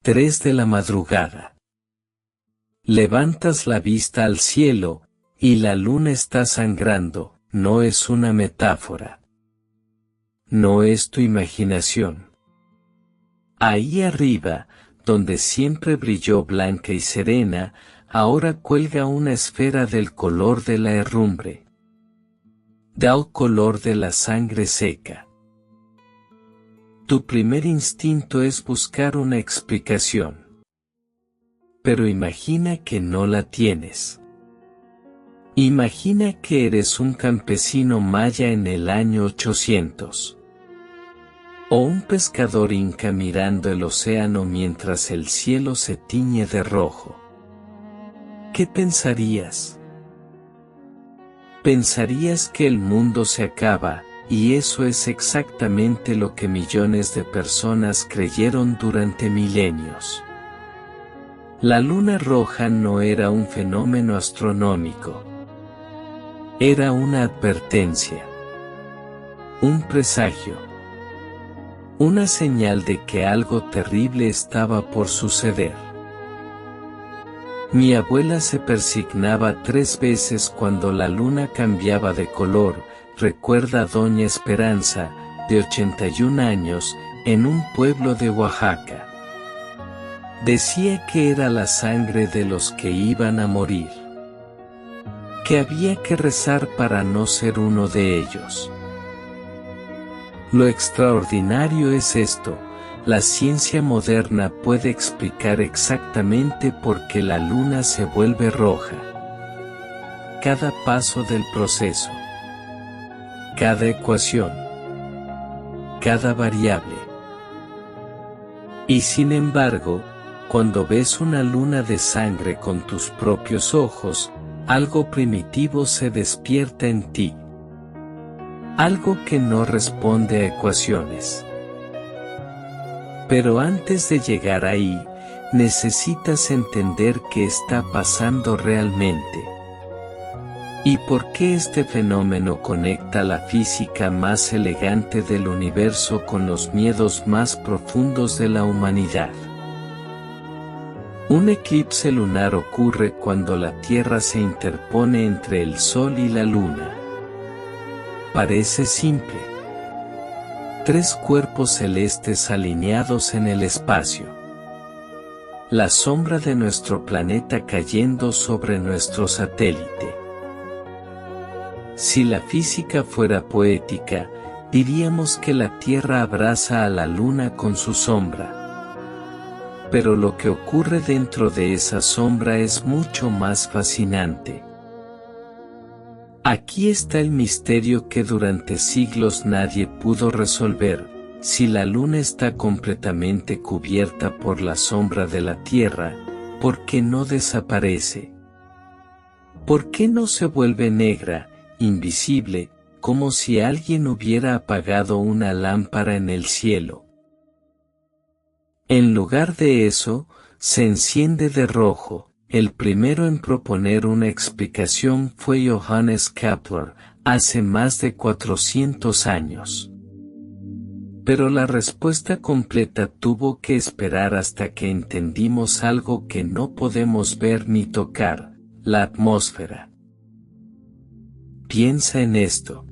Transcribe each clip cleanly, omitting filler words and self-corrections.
3 de la madrugada. Levantas la vista al cielo, y la luna está sangrando, no es una metáfora. No es tu imaginación. Ahí arriba, donde siempre brilló blanca y serena, ahora cuelga una esfera del color de la herrumbre. Del color de la sangre seca. Tu primer instinto es buscar una explicación. Pero imagina que no la tienes. Imagina que eres un campesino maya en el año 800. O un pescador inca mirando el océano mientras el cielo se tiñe de rojo. ¿Qué pensarías? Pensarías que el mundo se acaba, y eso es exactamente lo que millones de personas creyeron durante milenios. La luna roja no era un fenómeno astronómico. Era una advertencia. Un presagio. Una señal de que algo terrible estaba por suceder. Mi abuela se persignaba 3 veces cuando la luna cambiaba de color, recuerda doña Esperanza, de 81 años, en un pueblo de Oaxaca. Decía que era la sangre de los que iban a morir. Que había que rezar para no ser uno de ellos. Lo extraordinario es esto. La ciencia moderna puede explicar exactamente por qué la luna se vuelve roja. Cada paso del proceso. Cada ecuación. Cada variable. Y sin embargo, cuando ves una luna de sangre con tus propios ojos, algo primitivo se despierta en ti. Algo que no responde a ecuaciones. Pero antes de llegar ahí, necesitas entender qué está pasando realmente. ¿Y por qué este fenómeno conecta la física más elegante del universo con los miedos más profundos de la humanidad? Un eclipse lunar ocurre cuando la Tierra se interpone entre el Sol y la Luna. Parece simple. 3 cuerpos celestes alineados en el espacio. La sombra de nuestro planeta cayendo sobre nuestro satélite. Si la física fuera poética, diríamos que la Tierra abraza a la Luna con su sombra. Pero lo que ocurre dentro de esa sombra es mucho más fascinante. Aquí está el misterio que durante siglos nadie pudo resolver. Si la luna está completamente cubierta por la sombra de la Tierra, ¿por qué no desaparece? ¿Por qué no se vuelve negra, invisible, como si alguien hubiera apagado una lámpara en el cielo? En lugar de eso, se enciende de rojo. El primero en proponer una explicación fue Johannes Kepler, hace más de 400 años. Pero la respuesta completa tuvo que esperar hasta que entendimos algo que no podemos ver ni tocar, la atmósfera. Piensa en esto.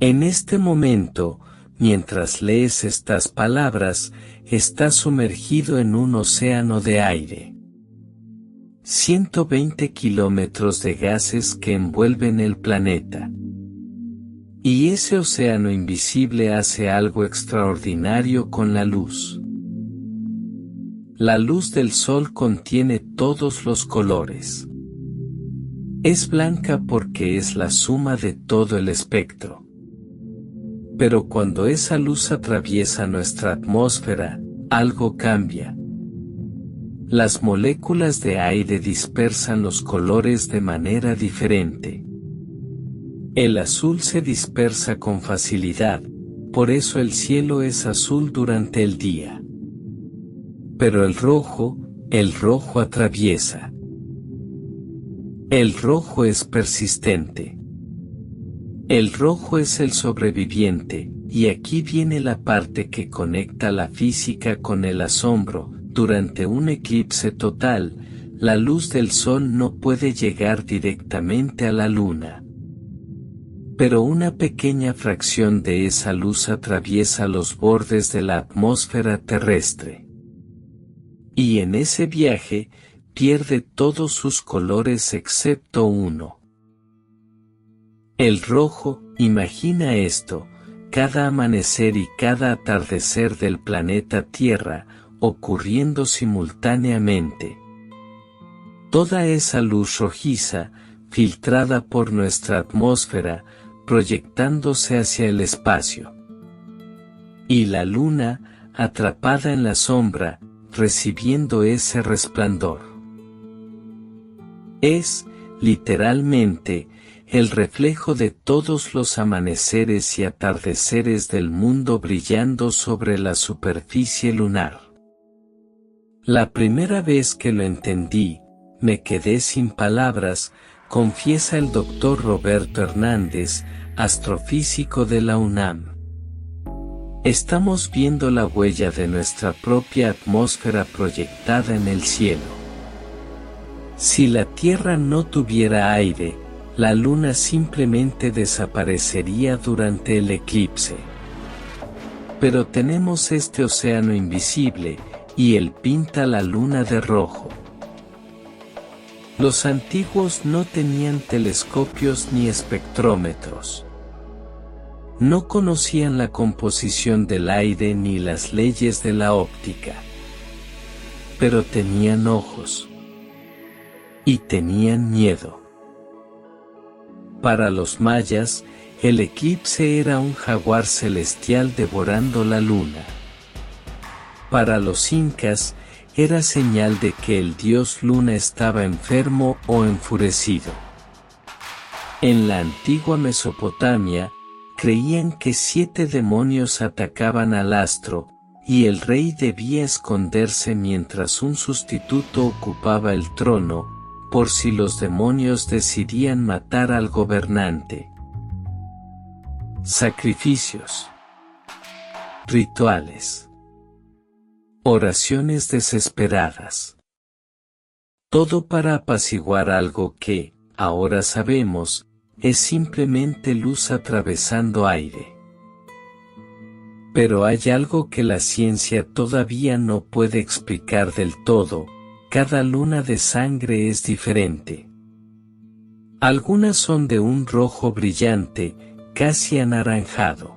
En este momento, mientras lees estas palabras, estás sumergido en un océano de aire. 120 kilómetros de gases que envuelven el planeta. Y ese océano invisible hace algo extraordinario con la luz. La luz del sol contiene todos los colores. Es blanca porque es la suma de todo el espectro. Pero cuando esa luz atraviesa nuestra atmósfera, algo cambia. Las moléculas de aire dispersan los colores de manera diferente. El azul se dispersa con facilidad, por eso el cielo es azul durante el día. Pero el rojo atraviesa. El rojo es persistente. El rojo es el sobreviviente, y aquí viene la parte que conecta la física con el asombro. Durante un eclipse total, la luz del sol no puede llegar directamente a la luna. Pero una pequeña fracción de esa luz atraviesa los bordes de la atmósfera terrestre. Y en ese viaje, pierde todos sus colores excepto uno. El rojo, imagina esto, cada amanecer y cada atardecer del planeta Tierra, ocurriendo simultáneamente. Toda esa luz rojiza, filtrada por nuestra atmósfera, proyectándose hacia el espacio. Y la luna, atrapada en la sombra, recibiendo ese resplandor. Es, literalmente, el reflejo de todos los amaneceres y atardeceres del mundo brillando sobre la superficie lunar. La primera vez que lo entendí, me quedé sin palabras, confiesa el doctor Roberto Hernández, astrofísico de la UNAM. Estamos viendo la huella de nuestra propia atmósfera proyectada en el cielo. Si la Tierra no tuviera aire, la luna simplemente desaparecería durante el eclipse. Pero tenemos este océano invisible, y él pinta la luna de rojo. Los antiguos no tenían telescopios ni espectrómetros. No conocían la composición del aire ni las leyes de la óptica. Pero tenían ojos. Y tenían miedo. Para los mayas, el eclipse era un jaguar celestial devorando la luna. Para los incas, era señal de que el dios luna estaba enfermo o enfurecido. En la antigua Mesopotamia, creían que 7 demonios atacaban al astro, y el rey debía esconderse mientras un sustituto ocupaba el trono, por si los demonios decidían matar al gobernante. Sacrificios. Rituales. Oraciones desesperadas. Todo para apaciguar algo que, ahora sabemos, es simplemente luz atravesando aire. Pero hay algo que la ciencia todavía no puede explicar del todo. Cada luna de sangre es diferente. Algunas son de un rojo brillante, casi anaranjado.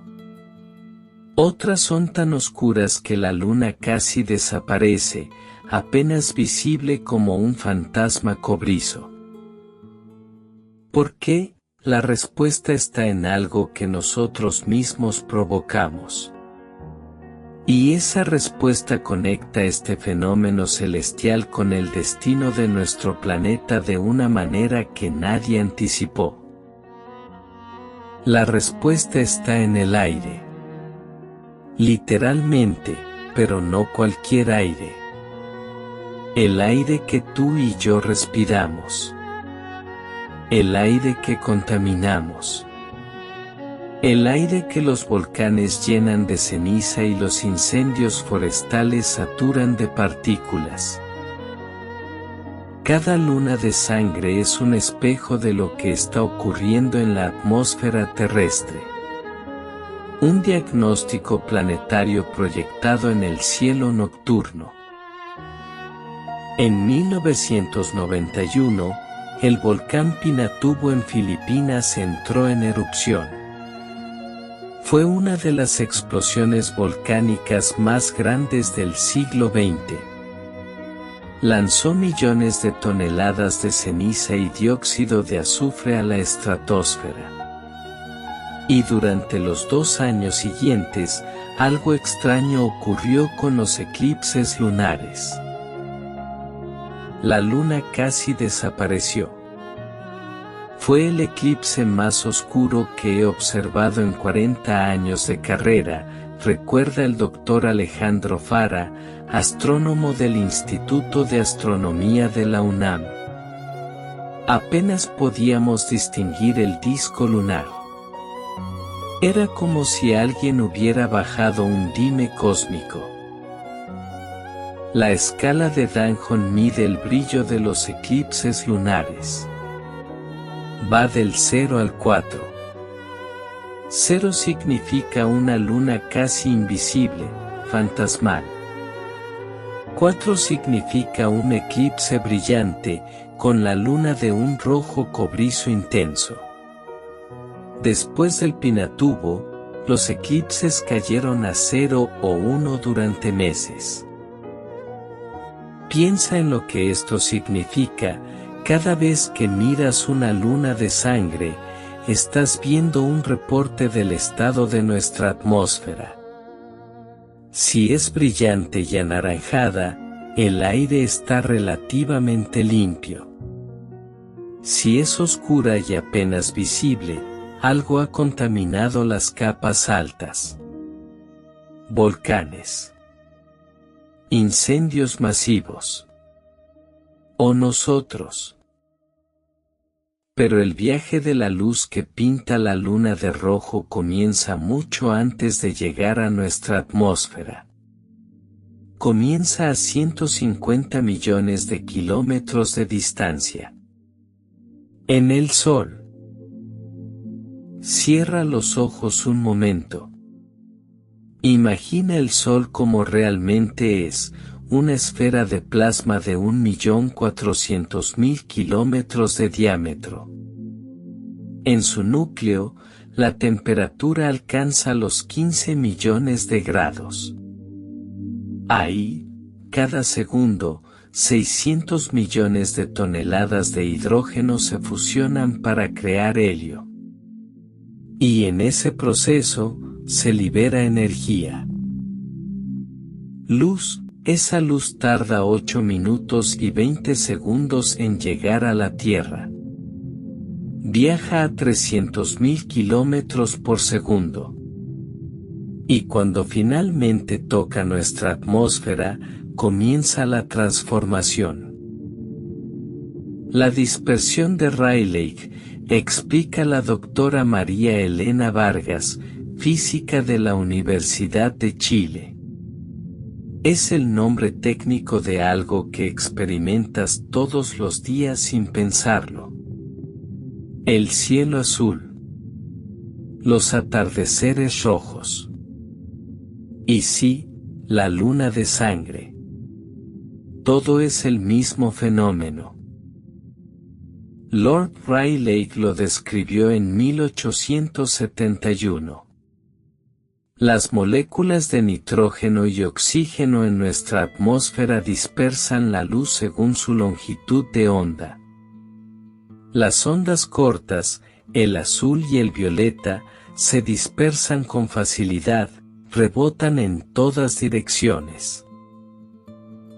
Otras son tan oscuras que la luna casi desaparece, apenas visible como un fantasma cobrizo. ¿Por qué? La respuesta está en algo que nosotros mismos provocamos. Y esa respuesta conecta este fenómeno celestial con el destino de nuestro planeta de una manera que nadie anticipó. La respuesta está en el aire. Literalmente, pero no cualquier aire. El aire que tú y yo respiramos. El aire que contaminamos. El aire que los volcanes llenan de ceniza y los incendios forestales saturan de partículas. Cada luna de sangre es un espejo de lo que está ocurriendo en la atmósfera terrestre. Un diagnóstico planetario proyectado en el cielo nocturno. En 1991, el volcán Pinatubo en Filipinas entró en erupción. Fue una de las explosiones volcánicas más grandes del siglo XX. Lanzó millones de toneladas de ceniza y dióxido de azufre a la estratosfera. Y durante los 2 años siguientes, algo extraño ocurrió con los eclipses lunares. La luna casi desapareció. Fue el eclipse más oscuro que he observado en 40 años de carrera, recuerda el doctor Alejandro Fara, astrónomo del Instituto de Astronomía de la UNAM. Apenas podíamos distinguir el disco lunar. Era como si alguien hubiera bajado un dime cósmico. La escala de Danjon mide el brillo de los eclipses lunares. Va del 0 al 4. 0 significa una luna casi invisible, fantasmal. 4 significa un eclipse brillante, con la luna de un rojo cobrizo intenso. Después del Pinatubo, los eclipses cayeron a 0 o 1 durante meses. Piensa en lo que esto significa. Cada vez que miras una luna de sangre, estás viendo un reporte del estado de nuestra atmósfera. Si es brillante y anaranjada, el aire está relativamente limpio. Si es oscura y apenas visible, algo ha contaminado las capas altas. Volcanes. Incendios masivos. O nosotros. Pero el viaje de la luz que pinta la luna de rojo comienza mucho antes de llegar a nuestra atmósfera. Comienza a 150 millones de kilómetros de distancia. En el Sol. Cierra los ojos un momento. Imagina el Sol como realmente es, una esfera de plasma de 1.400.000 kilómetros de diámetro. En su núcleo, la temperatura alcanza los 15 millones de grados. Ahí, cada segundo, 600 millones de toneladas de hidrógeno se fusionan para crear helio. Y en ese proceso, se libera energía. Luz. Esa luz tarda 8 minutos y 20 segundos en llegar a la Tierra. Viaja a 300.000 kilómetros por segundo. Y cuando finalmente toca nuestra atmósfera, comienza la transformación. La dispersión de Rayleigh, explica la doctora María Elena Vargas, física de la Universidad de Chile. Es el nombre técnico de algo que experimentas todos los días sin pensarlo. El cielo azul. Los atardeceres rojos. Y sí, la luna de sangre. Todo es el mismo fenómeno. Lord Rayleigh lo describió en 1871. Las moléculas de nitrógeno y oxígeno en nuestra atmósfera dispersan la luz según su longitud de onda. Las ondas cortas, el azul y el violeta, se dispersan con facilidad, rebotan en todas direcciones.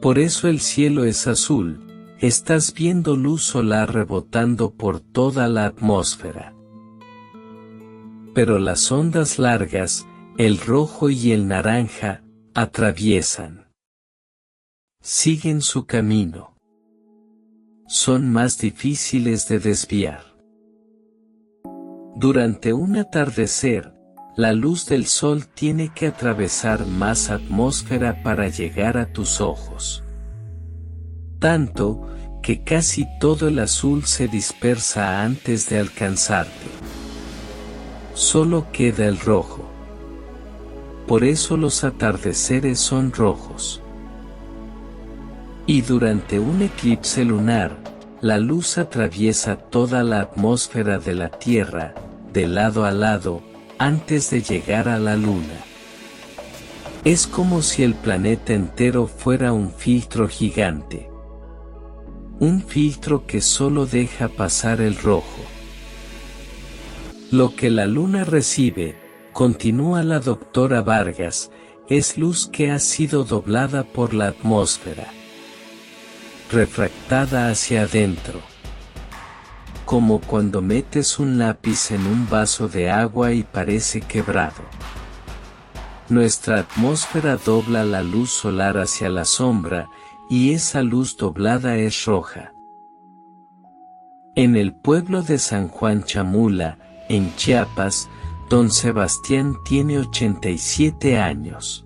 Por eso el cielo es azul, estás viendo luz solar rebotando por toda la atmósfera. Pero las ondas largas, el rojo y el naranja, atraviesan. Siguen su camino. Son más difíciles de desviar. Durante un atardecer, la luz del sol tiene que atravesar más atmósfera para llegar a tus ojos. Tanto, que casi todo el azul se dispersa antes de alcanzarte. Solo queda el rojo. Por eso los atardeceres son rojos. Y durante un eclipse lunar, la luz atraviesa toda la atmósfera de la Tierra, de lado a lado, antes de llegar a la Luna. Es como si el planeta entero fuera un filtro gigante. Un filtro que solo deja pasar el rojo. Lo que la Luna recibe, continúa la doctora Vargas, es luz que ha sido doblada por la atmósfera. Refractada hacia adentro. Como cuando metes un lápiz en un vaso de agua y parece quebrado. Nuestra atmósfera dobla la luz solar hacia la sombra, y esa luz doblada es roja. En el pueblo de San Juan Chamula, en Chiapas, Don Sebastián tiene 87 años.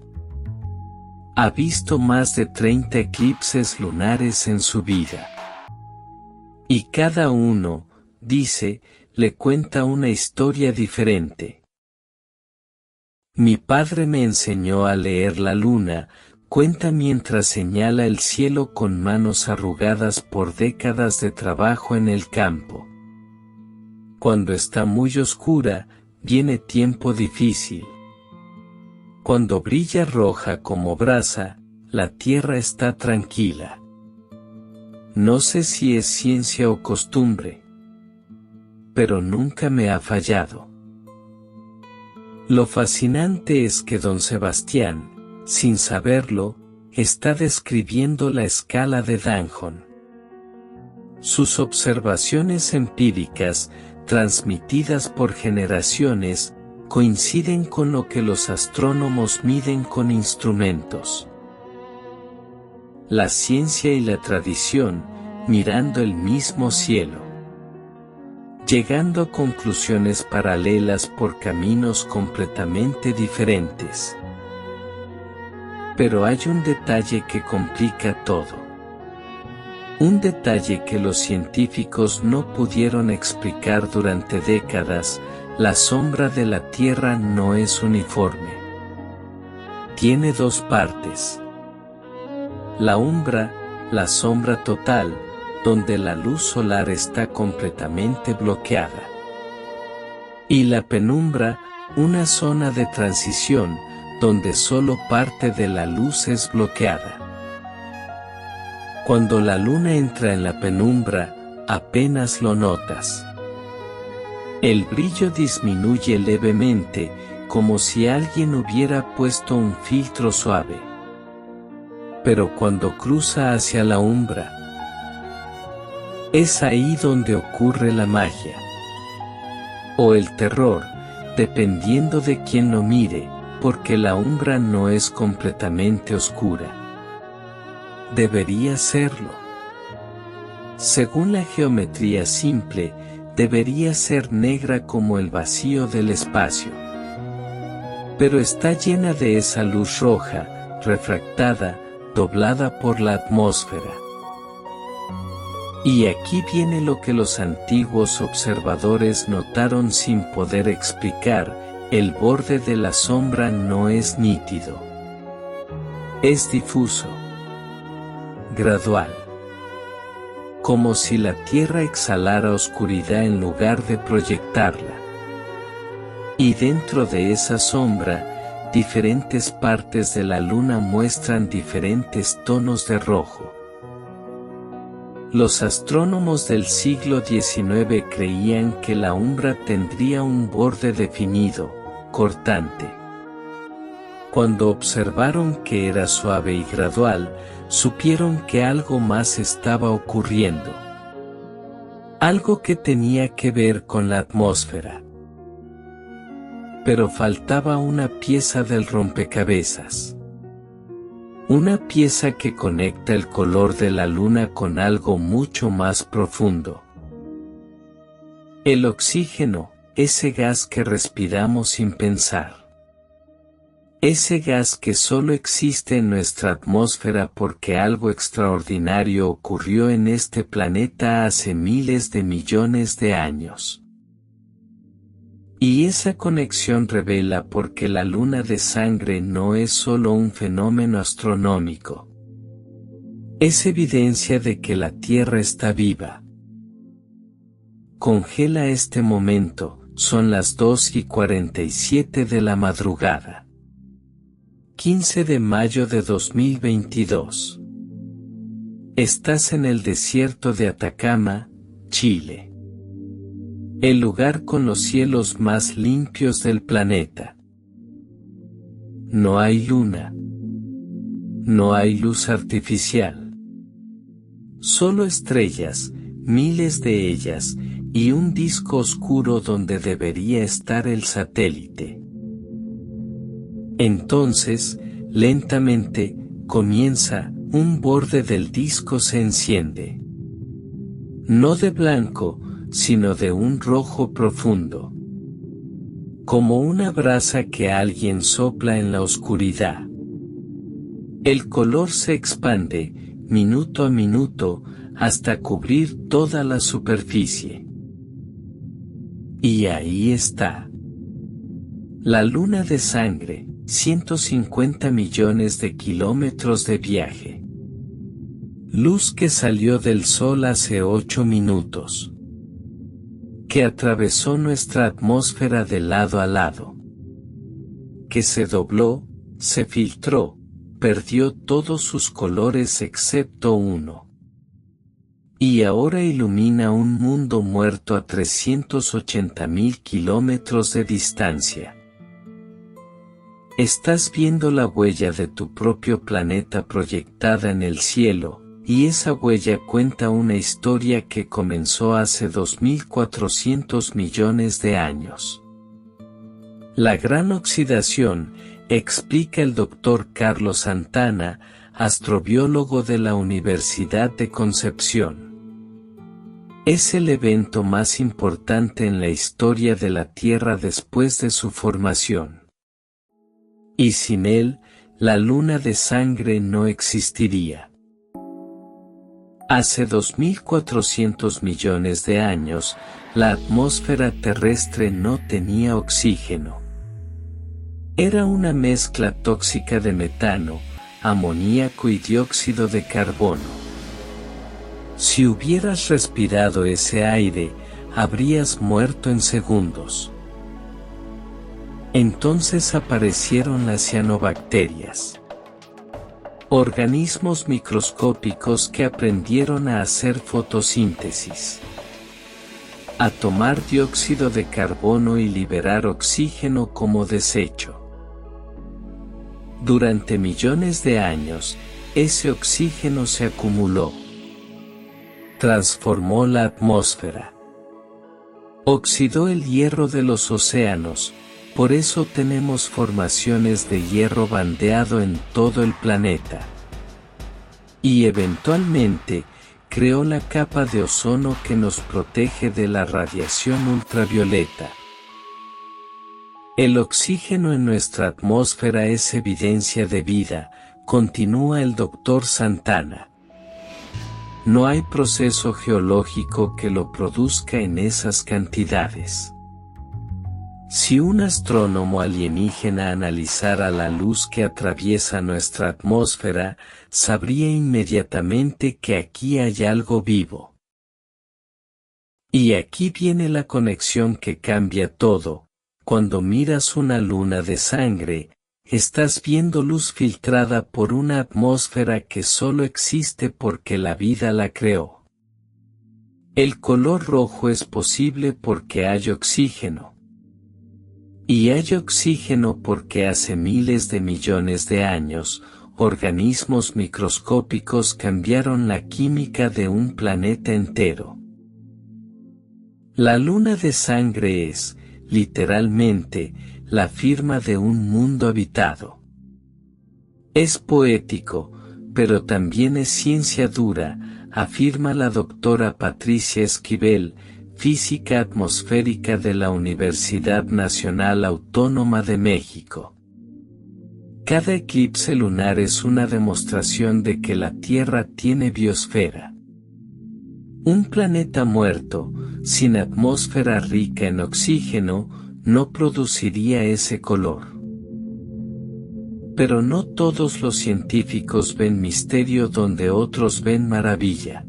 Ha visto más de 30 eclipses lunares en su vida. Y cada uno, dice, le cuenta una historia diferente. Mi padre me enseñó a leer la luna, cuenta mientras señala el cielo con manos arrugadas por décadas de trabajo en el campo. Cuando está muy oscura, viene tiempo difícil. Cuando brilla roja como brasa, la tierra está tranquila. No sé si es ciencia o costumbre, pero nunca me ha fallado. Lo fascinante es que don Sebastián, sin saberlo, está describiendo la escala de Danjon. Sus observaciones empíricas, transmitidas por generaciones, coinciden con lo que los astrónomos miden con instrumentos. La ciencia y la tradición, mirando el mismo cielo, llegando a conclusiones paralelas por caminos completamente diferentes. Pero hay un detalle que complica todo. Un detalle que los científicos no pudieron explicar durante décadas: la sombra de la Tierra no es uniforme. Tiene dos partes. La umbra, la sombra total, donde la luz solar está completamente bloqueada. Y la penumbra, una zona de transición, donde solo parte de la luz es bloqueada. Cuando la luna entra en la penumbra, apenas lo notas. El brillo disminuye levemente, como si alguien hubiera puesto un filtro suave. Pero cuando cruza hacia la umbra, es ahí donde ocurre la magia. O el terror, dependiendo de quien lo mire, porque la umbra no es completamente oscura. Debería serlo. Según la geometría simple, debería ser negra como el vacío del espacio. Pero está llena de esa luz roja, refractada, doblada por la atmósfera. Y aquí viene lo que los antiguos observadores notaron sin poder explicar: el borde de la sombra no es nítido. Es difuso. Gradual. Como si la Tierra exhalara oscuridad en lugar de proyectarla. Y dentro de esa sombra, diferentes partes de la luna muestran diferentes tonos de rojo. Los astrónomos del siglo XIX creían que la umbra tendría un borde definido, cortante. Cuando observaron que era suave y gradual, supieron que algo más estaba ocurriendo. Algo que tenía que ver con la atmósfera. Pero faltaba una pieza del rompecabezas. Una pieza que conecta el color de la luna con algo mucho más profundo. El oxígeno, ese gas que respiramos sin pensar. Ese gas que solo existe en nuestra atmósfera porque algo extraordinario ocurrió en este planeta hace miles de millones de años. Y esa conexión revela por qué la luna de sangre no es solo un fenómeno astronómico. Es evidencia de que la Tierra está viva. Congela este momento, son las 2:47 de la madrugada. 15 de mayo de 2022. Estás en el desierto de Atacama, Chile. El lugar con los cielos más limpios del planeta. No hay luna. No hay luz artificial. Solo estrellas, miles de ellas, y un disco oscuro donde debería estar el satélite. Entonces, lentamente, comienza, un borde del disco se enciende. No de blanco, sino de un rojo profundo. como una brasa que alguien sopla en la oscuridad. El color se expande, minuto a minuto, hasta cubrir toda la superficie. Y ahí está. La luna de sangre, 150 millones de kilómetros de viaje. Luz que salió del Sol hace 8 minutos. Que atravesó nuestra atmósfera de lado a lado. Que se dobló, se filtró, perdió todos sus colores excepto uno. Y ahora ilumina un mundo muerto a 380.000 kilómetros de distancia. Estás viendo la huella de tu propio planeta proyectada en el cielo, y esa huella cuenta una historia que comenzó hace 2.400 millones de años. La gran oxidación, explica el Dr. Carlos Santana, astrobiólogo de la Universidad de Concepción. Es el evento más importante en la historia de la Tierra después de su formación. Y sin él, la luna de sangre no existiría. Hace 2.400 millones de años, la atmósfera terrestre no tenía oxígeno. Era una mezcla tóxica de metano, amoníaco y dióxido de carbono. Si hubieras respirado ese aire, habrías muerto en segundos. Entonces aparecieron las cianobacterias. Organismos microscópicos que aprendieron a hacer fotosíntesis. A tomar dióxido de carbono y liberar oxígeno como desecho. Durante millones de años, ese oxígeno se acumuló. Transformó la atmósfera. Oxidó el hierro de los océanos, por eso tenemos formaciones de hierro bandeado en todo el planeta. Y eventualmente, creó la capa de ozono que nos protege de la radiación ultravioleta. El oxígeno en nuestra atmósfera es evidencia de vida, continúa el Dr. Santana. No hay proceso geológico que lo produzca en esas cantidades. Si un astrónomo alienígena analizara la luz que atraviesa nuestra atmósfera, sabría inmediatamente que aquí hay algo vivo. Y aquí viene la conexión que cambia todo. Cuando miras una luna de sangre, estás viendo luz filtrada por una atmósfera que solo existe porque la vida la creó. El color rojo es posible porque hay oxígeno. Y hay oxígeno porque hace miles de millones de años, organismos microscópicos cambiaron la química de un planeta entero. La luna de sangre es, literalmente, la firma de un mundo habitado. Es poético, pero también es ciencia dura, afirma la doctora Patricia Esquivel, física atmosférica de la Universidad Nacional Autónoma de México. Cada eclipse lunar es una demostración de que la Tierra tiene biosfera. Un planeta muerto, sin atmósfera rica en oxígeno, no produciría ese color. Pero no todos los científicos ven misterio donde otros ven maravilla.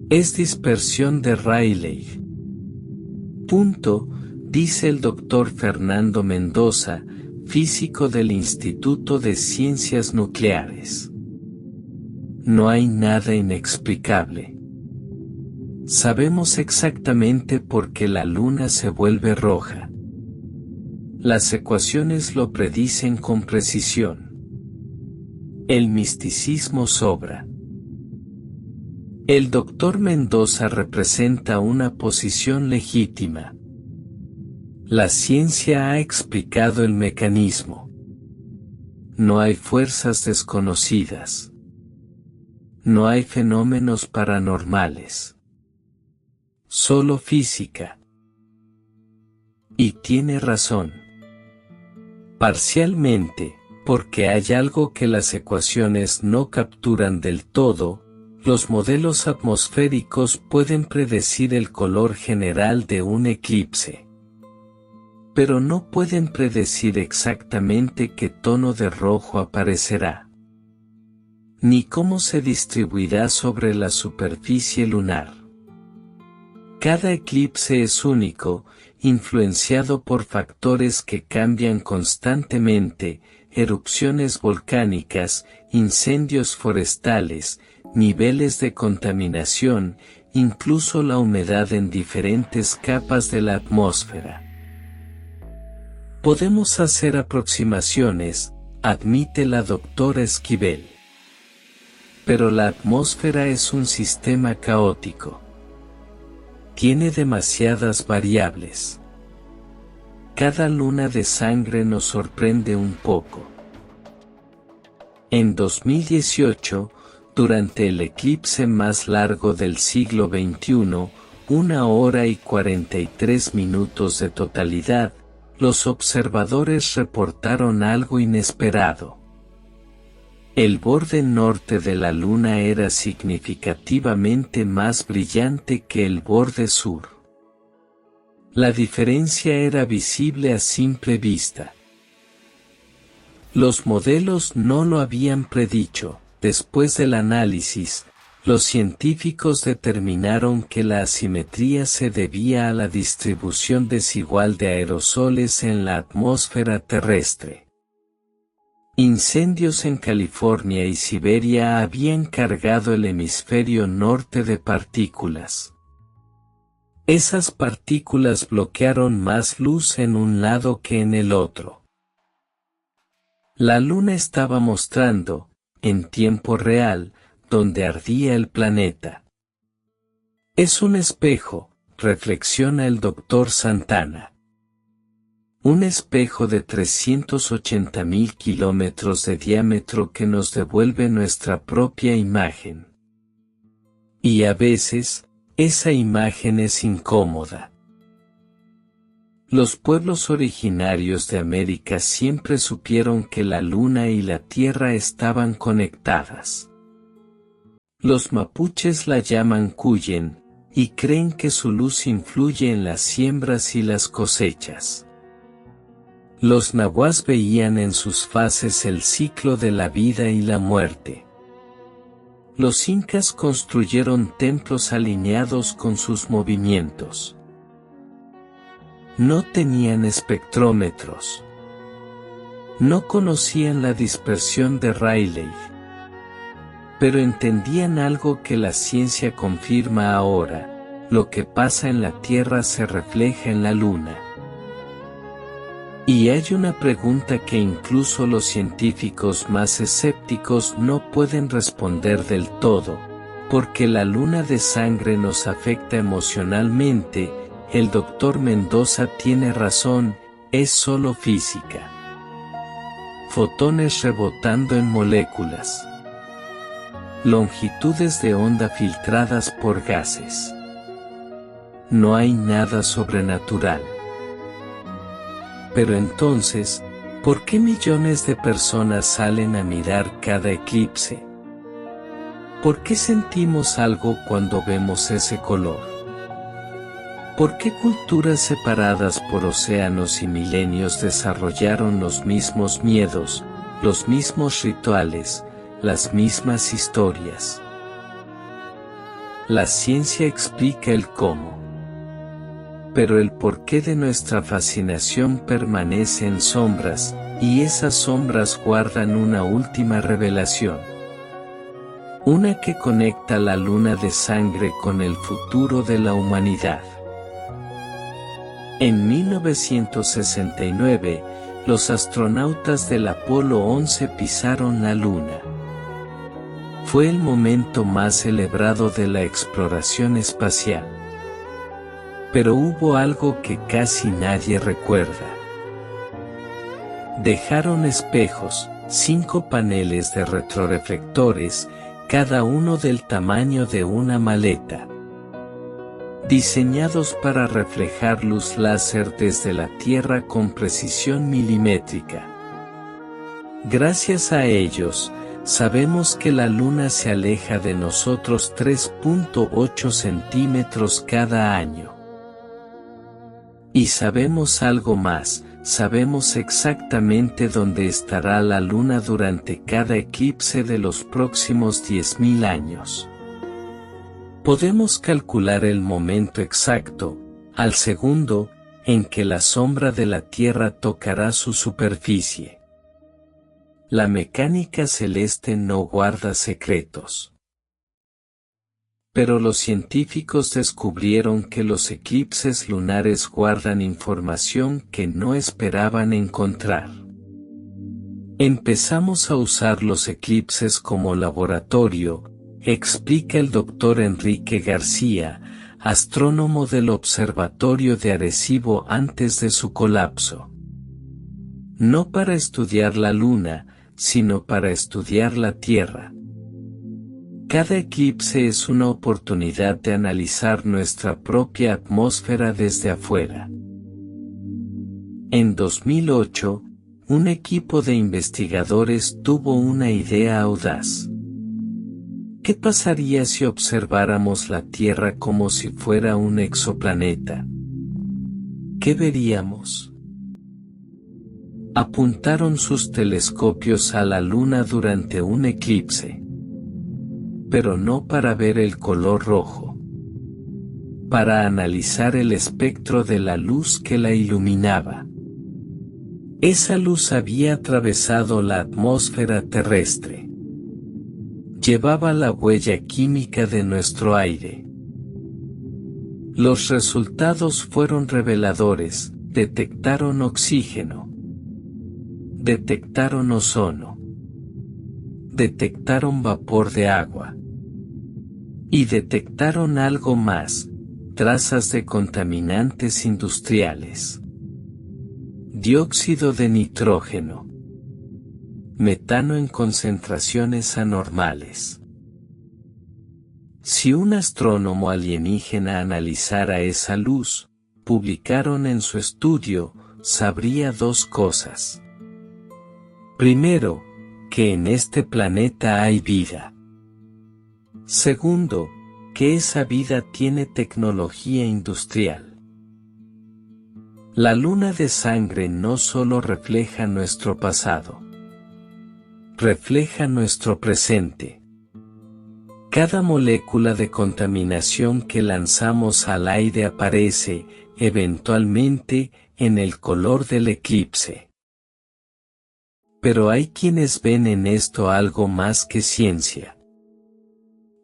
Es dispersión de Rayleigh. Punto, dice el Dr. Fernando Mendoza, físico del Instituto de Ciencias Nucleares. No hay nada inexplicable. Sabemos exactamente por qué la luna se vuelve roja. Las ecuaciones lo predicen con precisión. El misticismo sobra. El Dr. Mendoza representa una posición legítima. La ciencia ha explicado el mecanismo. No hay fuerzas desconocidas. No hay fenómenos paranormales. Solo física. Y tiene razón. Parcialmente, porque hay algo que las ecuaciones no capturan del todo. Los modelos atmosféricos pueden predecir el color general de un eclipse, pero no pueden predecir exactamente qué tono de rojo aparecerá, ni cómo se distribuirá sobre la superficie lunar. Cada eclipse es único, influenciado por factores que cambian constantemente, erupciones volcánicas, incendios forestales, niveles de contaminación, incluso la humedad en diferentes capas de la atmósfera. Podemos hacer aproximaciones, admite la doctora Esquivel. Pero la atmósfera es un sistema caótico. Tiene demasiadas variables. Cada luna de sangre nos sorprende un poco. En 2018, durante el eclipse más largo del siglo XXI, 1 hora y 43 minutos de totalidad, los observadores reportaron algo inesperado. El borde norte de la luna era significativamente más brillante que el borde sur. La diferencia era visible a simple vista. Los modelos no lo habían predicho. Después del análisis, los científicos determinaron que la asimetría se debía a la distribución desigual de aerosoles en la atmósfera terrestre. Incendios en California y Siberia habían cargado el hemisferio norte de partículas. Esas partículas bloquearon más luz en un lado que en el otro. La luna estaba mostrando, en tiempo real, donde ardía el planeta. Es un espejo, reflexiona el Dr. Santana. Un espejo de 380.000 kilómetros de diámetro que nos devuelve nuestra propia imagen. Y a veces, esa imagen es incómoda. Los pueblos originarios de América siempre supieron que la luna y la tierra estaban conectadas. Los mapuches la llaman Cuyen, y creen que su luz influye en las siembras y las cosechas. Los nahuas veían en sus faces el ciclo de la vida y la muerte. Los incas construyeron templos alineados con sus movimientos. No tenían espectrómetros. No conocían la dispersión de Rayleigh. Pero entendían algo que la ciencia confirma ahora: lo que pasa en la Tierra se refleja en la Luna. Y hay una pregunta que incluso los científicos más escépticos no pueden responder del todo: ¿por qué la luna de sangre nos afecta emocionalmente? El Dr. Mendoza tiene razón, es solo física. Fotones rebotando en moléculas. Longitudes de onda filtradas por gases. No hay nada sobrenatural. Pero entonces, ¿por qué millones de personas salen a mirar cada eclipse? ¿Por qué sentimos algo cuando vemos ese color? ¿Por qué culturas separadas por océanos y milenios desarrollaron los mismos miedos, los mismos rituales, las mismas historias? La ciencia explica el cómo. Pero el porqué de nuestra fascinación permanece en sombras, y esas sombras guardan una última revelación. Una que conecta la luna de sangre con el futuro de la humanidad. En 1969, los astronautas del Apolo 11 pisaron la Luna. Fue el momento más celebrado de la exploración espacial. Pero hubo algo que casi nadie recuerda. Dejaron espejos, 5 paneles de retroreflectores, cada uno del tamaño de una maleta. diseñados para reflejar luz láser desde la Tierra con precisión milimétrica. Gracias a ellos, sabemos que la Luna se aleja de nosotros 3.8 centímetros cada año. Y sabemos algo más, sabemos exactamente dónde estará la Luna durante cada eclipse de los próximos 10.000 años. Podemos calcular el momento exacto, al segundo, en que la sombra de la Tierra tocará su superficie. La mecánica celeste no guarda secretos. Pero los científicos descubrieron que los eclipses lunares guardan información que no esperaban encontrar. Empezamos a usar los eclipses como laboratorio, explica el Dr. Enrique García, astrónomo del Observatorio de Arecibo antes de su colapso. No para estudiar la Luna, sino para estudiar la Tierra. Cada eclipse es una oportunidad de analizar nuestra propia atmósfera desde afuera. En 2008, un equipo de investigadores tuvo una idea audaz. ¿Qué pasaría si observáramos la Tierra como si fuera un exoplaneta? ¿Qué veríamos? Apuntaron sus telescopios a la Luna durante un eclipse. Pero no para ver el color rojo. Para analizar el espectro de la luz que la iluminaba. Esa luz había atravesado la atmósfera terrestre. Llevaba la huella química de nuestro aire. Los resultados fueron reveladores, detectaron oxígeno. Detectaron ozono. Detectaron vapor de agua. Y detectaron algo más, trazas de contaminantes industriales. Dióxido de nitrógeno. Metano en concentraciones anormales. Si un astrónomo alienígena analizara esa luz, publicaron en su estudio, sabría dos cosas. Primero, que en este planeta hay vida. Segundo, que esa vida tiene tecnología industrial. La luna de sangre no solo refleja nuestro pasado. Refleja nuestro presente. Cada molécula de contaminación que lanzamos al aire aparece, eventualmente, en el color del eclipse. Pero hay quienes ven en esto algo más que ciencia.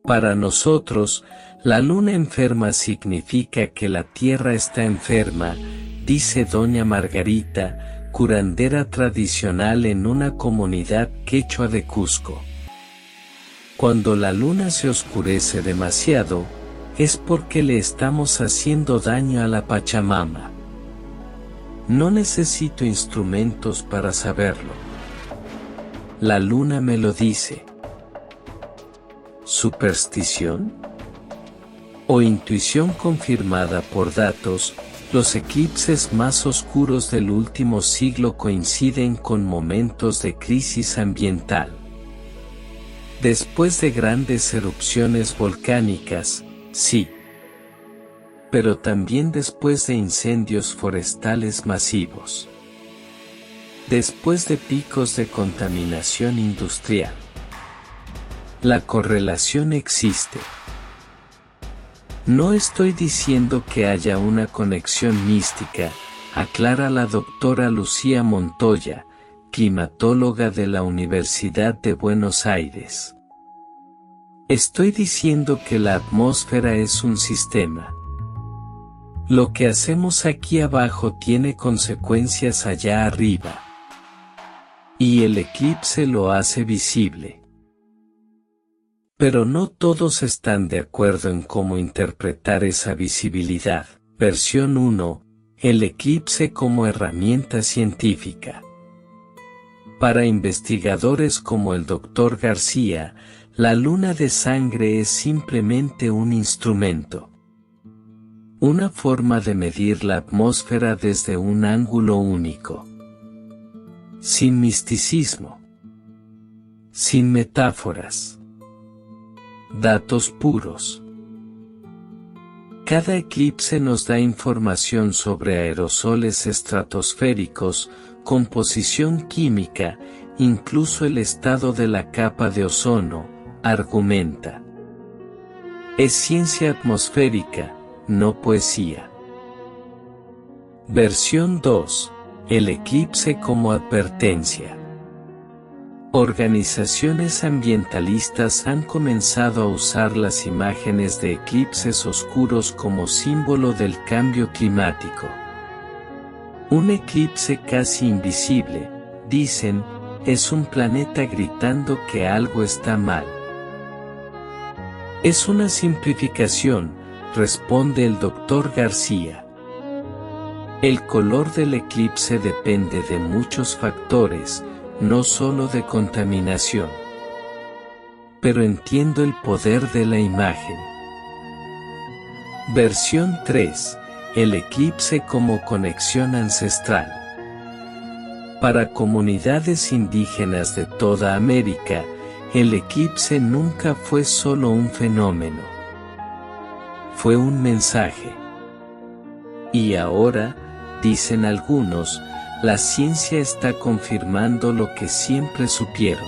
Para nosotros, la luna enferma significa que la Tierra está enferma, dice doña Margarita, curandera tradicional en una comunidad quechua de Cusco. Cuando la luna se oscurece demasiado, es porque le estamos haciendo daño a la Pachamama. No necesito instrumentos para saberlo. La luna me lo dice. ¿Superstición? ¿O intuición confirmada por datos? Los eclipses más oscuros del último siglo coinciden con momentos de crisis ambiental. Después de grandes erupciones volcánicas, sí. Pero también después de incendios forestales masivos. Después de picos de contaminación industrial. La correlación existe. No estoy diciendo que haya una conexión mística, aclara la doctora Lucía Montoya, climatóloga de la Universidad de Buenos Aires. Estoy diciendo que la atmósfera es un sistema. Lo que hacemos aquí abajo tiene consecuencias allá arriba. Y el eclipse lo hace visible. Pero no todos están de acuerdo en cómo interpretar esa visibilidad. Versión 1. El eclipse como herramienta científica. Para investigadores como el Dr. García, la luna de sangre es simplemente un instrumento. Una forma de medir la atmósfera desde un ángulo único. Sin misticismo. Sin metáforas. Datos puros. Cada eclipse nos da información sobre aerosoles estratosféricos, composición química, incluso el estado de la capa de ozono, argumenta. Es ciencia atmosférica, no poesía. Versión 2. El eclipse como advertencia. Organizaciones ambientalistas han comenzado a usar las imágenes de eclipses oscuros como símbolo del cambio climático. Un eclipse casi invisible, dicen, es un planeta gritando que algo está mal. Es una simplificación, responde el Dr. García. El color del eclipse depende de muchos factores, no solo de contaminación. Pero entiendo el poder de la imagen. Versión 3. El eclipse como conexión ancestral. Para comunidades indígenas de toda América, el eclipse nunca fue solo un fenómeno. Fue un mensaje. Y ahora, dicen algunos, la ciencia está confirmando lo que siempre supieron.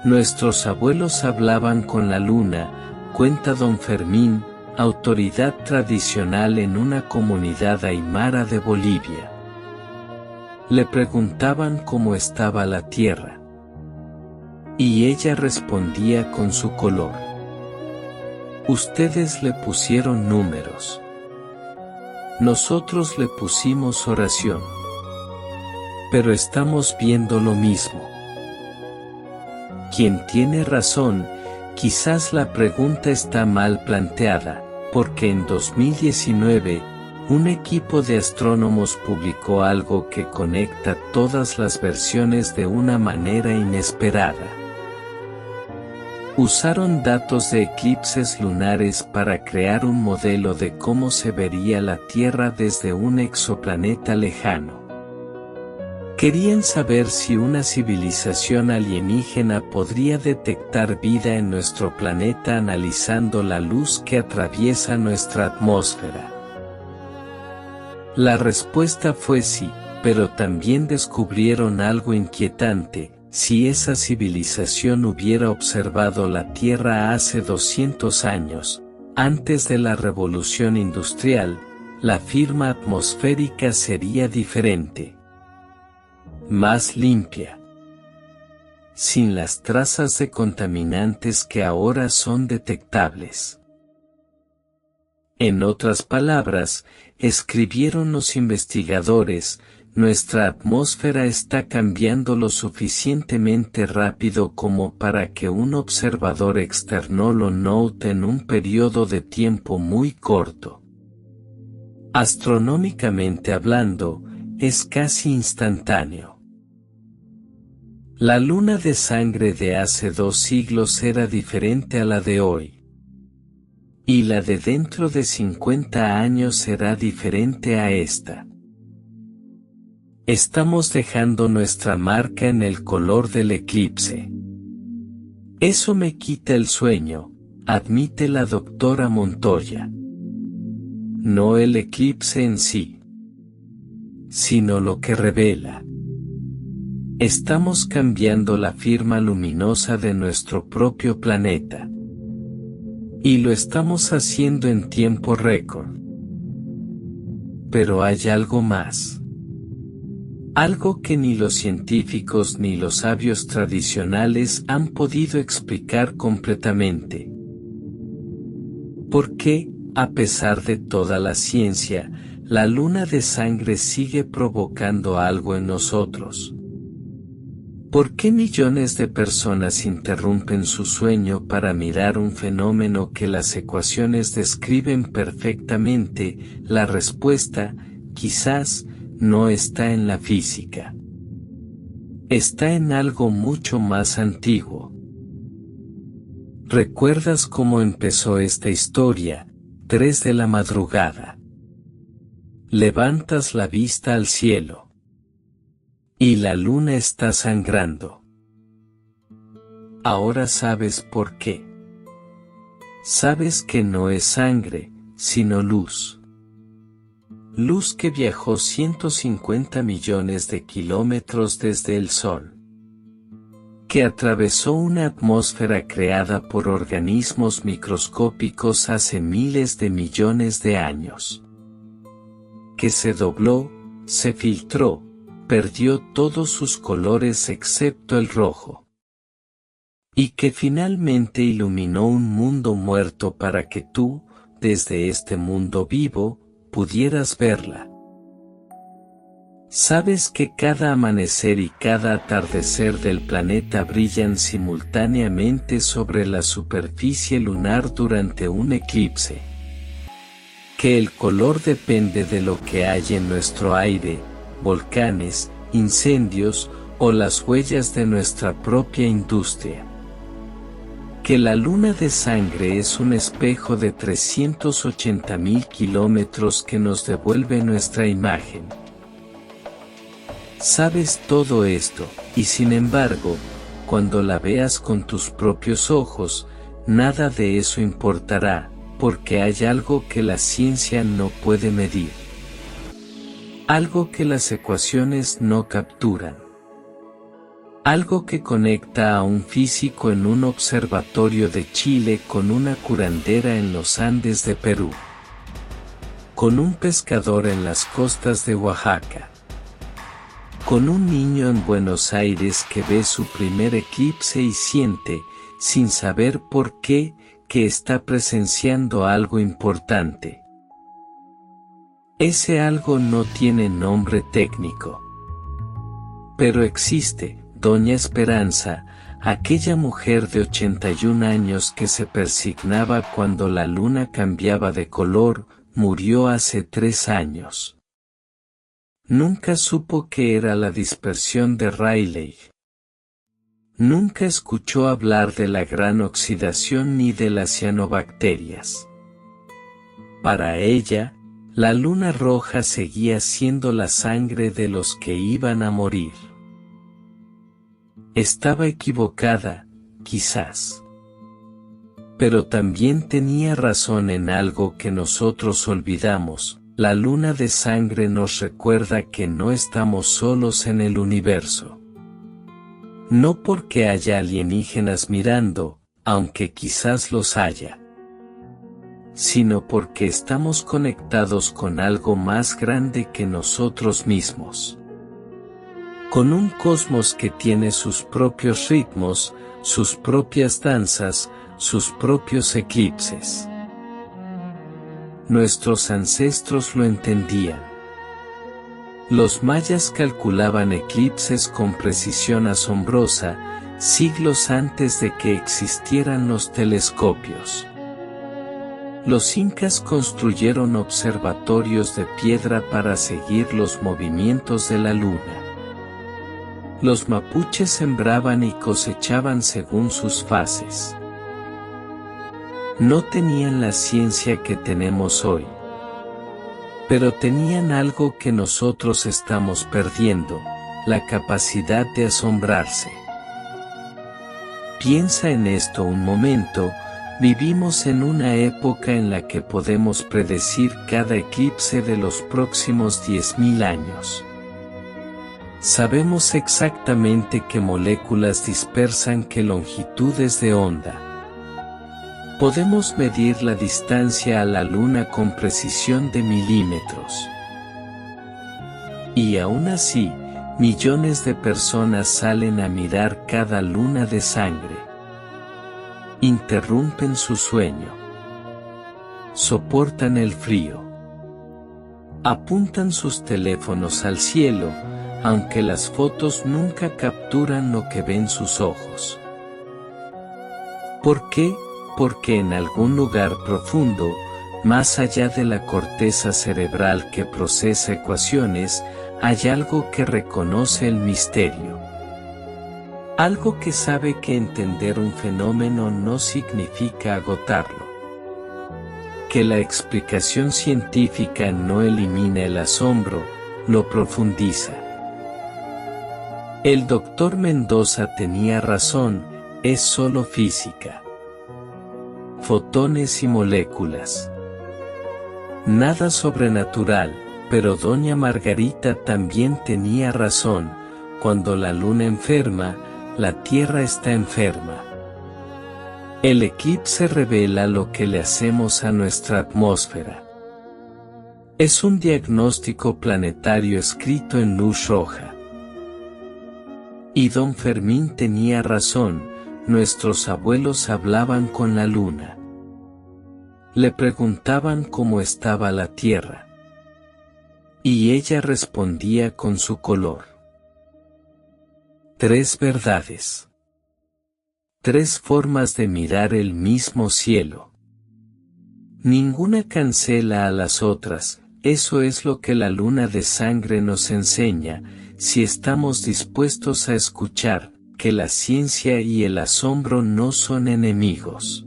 Nuestros abuelos hablaban con la luna, cuenta don Fermín, autoridad tradicional en una comunidad aymara de Bolivia. Le preguntaban cómo estaba la tierra. Y ella respondía con su color. Ustedes le pusieron números. Nosotros le pusimos oración. Pero estamos viendo lo mismo. Quien tiene razón, quizás la pregunta está mal planteada, porque en 2019, un equipo de astrónomos publicó algo que conecta todas las versiones de una manera inesperada. Usaron datos de eclipses lunares para crear un modelo de cómo se vería la Tierra desde un exoplaneta lejano. Querían saber si una civilización alienígena podría detectar vida en nuestro planeta analizando la luz que atraviesa nuestra atmósfera. La respuesta fue sí, pero también descubrieron algo inquietante. Si esa civilización hubiera observado la Tierra hace 200 años, antes de la revolución industrial, la firma atmosférica sería diferente. Más limpia. Sin las trazas de contaminantes que ahora son detectables. En otras palabras, escribieron los investigadores, nuestra atmósfera está cambiando lo suficientemente rápido como para que un observador externo lo note en un periodo de tiempo muy corto. Astronómicamente hablando, es casi instantáneo. La luna de sangre de hace 2 siglos era diferente a la de hoy. Y la de dentro de 50 años será diferente a esta. Estamos dejando nuestra marca en el color del eclipse. Eso me quita el sueño, admite la doctora Montoya. No el eclipse en sí, sino lo que revela. Estamos cambiando la firma luminosa de nuestro propio planeta. Y lo estamos haciendo en tiempo récord. Pero hay algo más. Algo que ni los científicos ni los sabios tradicionales han podido explicar completamente. ¿Por qué, a pesar de toda la ciencia, la luna de sangre sigue provocando algo en nosotros? ¿Por qué millones de personas interrumpen su sueño para mirar un fenómeno que las ecuaciones describen perfectamente? La respuesta, quizás, no está en la física. Está en algo mucho más antiguo. ¿Recuerdas cómo empezó esta historia? 3 de la madrugada. Levantas la vista al cielo. Y la luna está sangrando. Ahora sabes por qué. Sabes que no es sangre, sino luz. Luz que viajó 150 millones de kilómetros desde el Sol. Que atravesó una atmósfera creada por organismos microscópicos hace miles de millones de años. Que se dobló, se filtró, perdió todos sus colores excepto el rojo. Y que finalmente iluminó un mundo muerto para que tú, desde este mundo vivo, pudieras verla. Sabes que cada amanecer y cada atardecer del planeta brillan simultáneamente sobre la superficie lunar durante un eclipse. Que el color depende de lo que hay en nuestro aire, volcanes, incendios o las huellas de nuestra propia industria. Que la luna de sangre es un espejo de 380.000 kilómetros que nos devuelve nuestra imagen. Sabes todo esto, y sin embargo, cuando la veas con tus propios ojos, nada de eso importará, porque hay algo que la ciencia no puede medir. Algo que las ecuaciones no capturan. Algo que conecta a un físico en un observatorio de Chile con una curandera en los Andes de Perú. Con un pescador en las costas de Oaxaca. Con un niño en Buenos Aires que ve su primer eclipse y siente, sin saber por qué, que está presenciando algo importante. Ese algo no tiene nombre técnico. Pero existe, Doña Esperanza, aquella mujer de 81 años que se persignaba cuando la luna cambiaba de color, murió hace 3 años. Nunca supo qué era la dispersión de Rayleigh. Nunca escuchó hablar de la gran oxidación ni de las cianobacterias. Para ella, la luna roja seguía siendo la sangre de los que iban a morir. Estaba equivocada, quizás. Pero también tenía razón en algo que nosotros olvidamos. La luna de sangre nos recuerda que no estamos solos en el universo. No porque haya alienígenas mirando, aunque quizás los haya, sino porque estamos conectados con algo más grande que nosotros mismos. Con un cosmos que tiene sus propios ritmos, sus propias danzas, sus propios eclipses. Nuestros ancestros lo entendían. Los mayas calculaban eclipses con precisión asombrosa, siglos antes de que existieran los telescopios. Los incas construyeron observatorios de piedra para seguir los movimientos de la luna. Los mapuches sembraban y cosechaban según sus fases. No tenían la ciencia que tenemos hoy, pero tenían algo que nosotros estamos perdiendo, la capacidad de asombrarse. Piensa en esto un momento, vivimos en una época en la que podemos predecir cada eclipse de los próximos 10.000 años. Sabemos exactamente qué moléculas dispersan qué longitudes de onda. Podemos medir la distancia a la luna con precisión de milímetros. Y aún así, millones de personas salen a mirar cada luna de sangre. Interrumpen su sueño. Soportan el frío. Apuntan sus teléfonos al cielo, aunque las fotos nunca capturan lo que ven sus ojos. ¿Por qué? Porque en algún lugar profundo, más allá de la corteza cerebral que procesa ecuaciones, hay algo que reconoce el misterio. Algo que sabe que entender un fenómeno no significa agotarlo. que la explicación científica no elimina el asombro, lo profundiza. El doctor Mendoza tenía razón, es solo física. Fotones y moléculas. Nada sobrenatural, pero doña Margarita también tenía razón, cuando la luna enferma, la Tierra está enferma. El eclipse revela lo que le hacemos a nuestra atmósfera. Es un diagnóstico planetario escrito en luz roja. Y don Fermín tenía razón, nuestros abuelos hablaban con la luna. Le preguntaban cómo estaba la Tierra. Y ella respondía con su color. 3 verdades. 3 formas de mirar el mismo cielo. Ninguna cancela a las otras, eso es lo que la luna de sangre nos enseña, si estamos dispuestos a escuchar, que la ciencia y el asombro no son enemigos.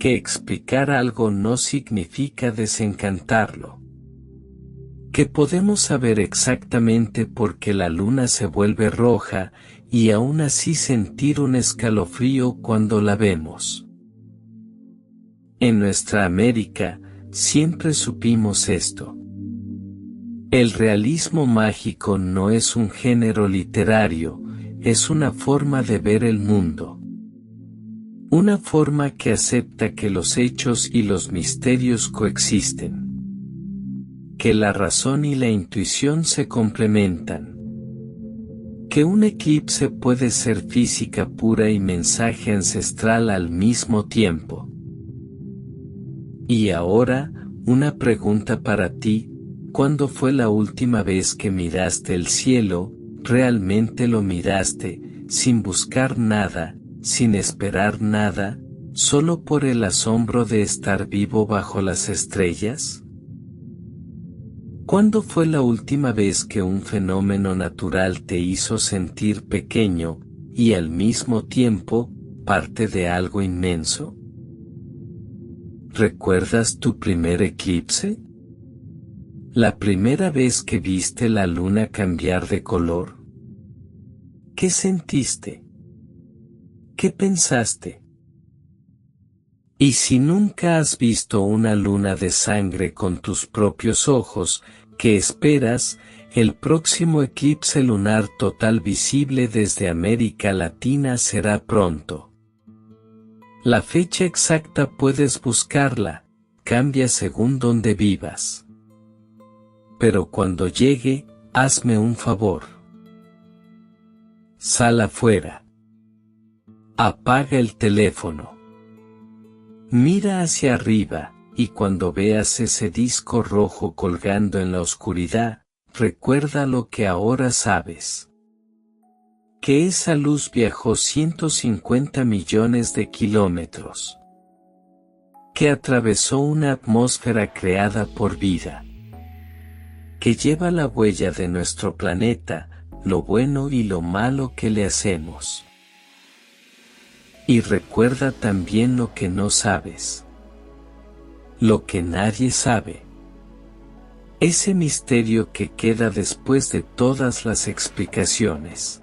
Que explicar algo no significa desencantarlo. Que podemos saber exactamente por qué la luna se vuelve roja, y aún así sentir un escalofrío cuando la vemos. En nuestra América, siempre supimos esto. El realismo mágico no es un género literario, es una forma de ver el mundo. Una forma que acepta que los hechos y los misterios coexisten. Que la razón y la intuición se complementan. Que un eclipse puede ser física pura y mensaje ancestral al mismo tiempo. Y ahora, una pregunta para ti, ¿cuándo fue la última vez que miraste el cielo, realmente lo miraste, sin buscar nada, sin esperar nada, solo por el asombro de estar vivo bajo las estrellas? ¿Cuándo fue la última vez que un fenómeno natural te hizo sentir pequeño, y al mismo tiempo, parte de algo inmenso? ¿Recuerdas tu primer eclipse? ¿La primera vez que viste la luna cambiar de color? ¿Qué sentiste? ¿Qué pensaste? Y si nunca has visto una luna de sangre con tus propios ojos, ¿qué esperas? El próximo eclipse lunar total visible desde América Latina será pronto. La fecha exacta puedes buscarla, cambia según donde vivas. Pero cuando llegue, hazme un favor. Sal afuera. Apaga el teléfono. Mira hacia arriba, y cuando veas ese disco rojo colgando en la oscuridad, recuerda lo que ahora sabes. Que esa luz viajó 150 millones de kilómetros. Que atravesó una atmósfera creada por vida. Que lleva la huella de nuestro planeta, lo bueno y lo malo que le hacemos. Y recuerda también lo que no sabes. Lo que nadie sabe. Ese misterio que queda después de todas las explicaciones.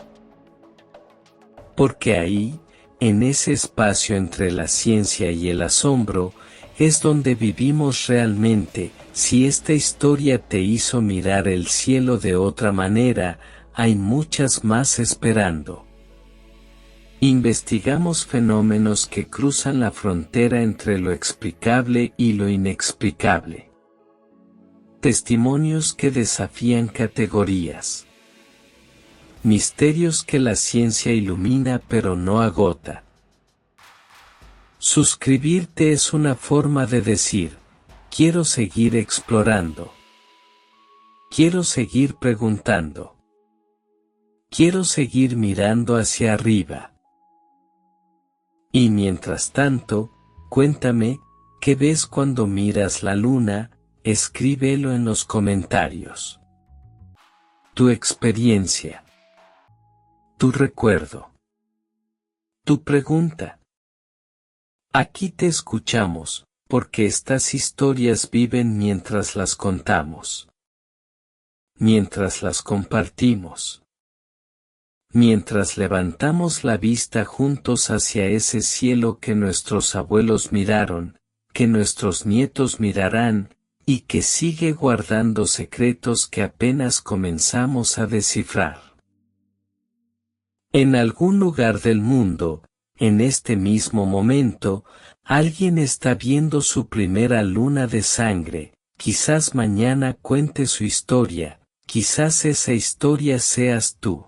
Porque ahí, en ese espacio entre la ciencia y el asombro, es donde vivimos realmente. Si esta historia te hizo mirar el cielo de otra manera, hay muchas más esperando. Investigamos fenómenos que cruzan la frontera entre lo explicable y lo inexplicable. Testimonios que desafían categorías. Misterios que la ciencia ilumina pero no agota. Suscribirte es una forma de decir, quiero seguir explorando. Quiero seguir preguntando. Quiero seguir mirando hacia arriba. Y mientras tanto, cuéntame, ¿qué ves cuando miras la luna? Escríbelo en los comentarios. Tu experiencia. Tu recuerdo. Tu pregunta. Aquí te escuchamos, porque estas historias viven mientras las contamos, mientras las compartimos, mientras levantamos la vista juntos hacia ese cielo que nuestros abuelos miraron, que nuestros nietos mirarán, y que sigue guardando secretos que apenas comenzamos a descifrar. En algún lugar del mundo, en este mismo momento, alguien está viendo su primera luna de sangre, quizás mañana cuente su historia, quizás esa historia seas tú.